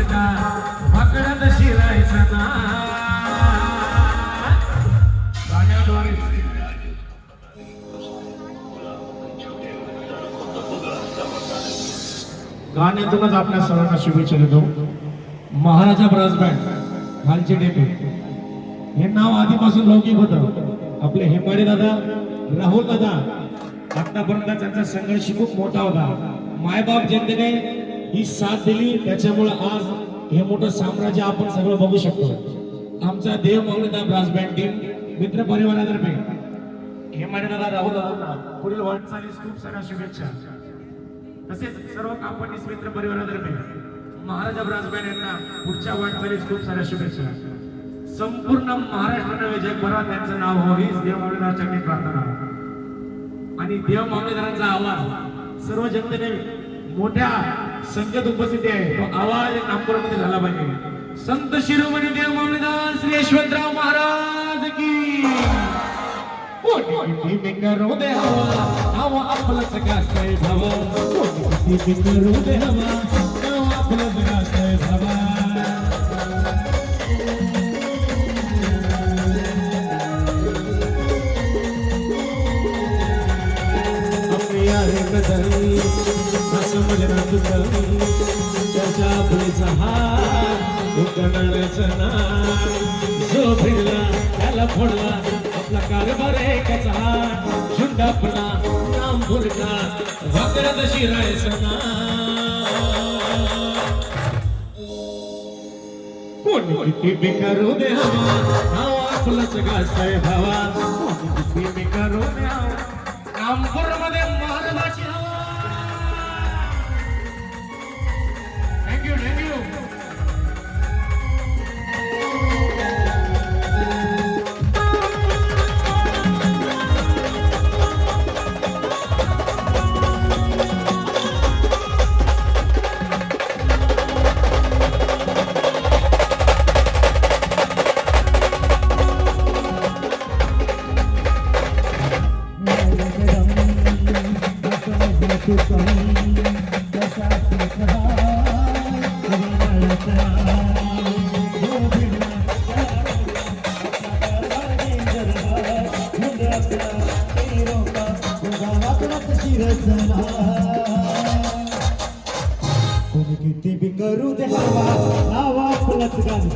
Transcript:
का वाकड्यात शिरायचं ना गाण्याद्वारे गाण्यातूनच आपल्या सर्वांना शुभेच्छा देतो। महाराजा ब्रास बँड खालचे डेपे हे नाव आधीपासून लौकिक होतं। आपले हेमाडे दादा राहुल दादा आतापर्यंत त्यांचा संघर्ष खूप मोठा होता। मायबाप जनतेने ही साथ दिली त्याच्यामुळे आज हे मोठं साम्राज्य आपण सगळं बघू शकतो। आमचा देव मांगलेदार ब्रास बँड टीम मित्र परिवारातर्फे हेमाडे दादा राहुल दादांना पुढील वाटचालीस खूप साऱ्या शुभेच्छा। तसेच सर्व कंपनीज मित्र परिवारातर्फे महाराजा ब्रास बँड यांना पुढच्या वाटचालीस खूप साऱ्या शुभेच्छा। संपूर्ण महाराष्ट्राने जगभरात त्यांचं नाव हो हीच देव मांगलेदार चरणी प्रार्थना। आणि देव मांगलेदारांचा आवाज सर्व जनतेने मोठ्या संख्येत उपस्थिती आहे तो आवाज नागपूरमध्ये झाला पाहिजे। संत शिरोमणी देव मांगलेदार श्री यशवंतराव महाराज की कोटी करू दे हवा हवा आपलं सगळं भावा कोटी करू दे हवा हवा आपलं सगळं भावा अपने यार कदम ना समझना तुझं त्याच्या पुढचा हात उकळण्याचं ना जो भिडला त्याला फोडला आपला कारभार एकाचा हात झुंडापणा नाम भुरका वाकड्यात शिरायचं ना कोणी किती बेकारू दे हवा नाव आपलं सगळं भावा कोणी किती बेकारू दे हवा नामपूरमध्ये महाराजाची हवा। Thank you thank you. कोणी किती बी करू दे हवा नाव आपलंच गाणं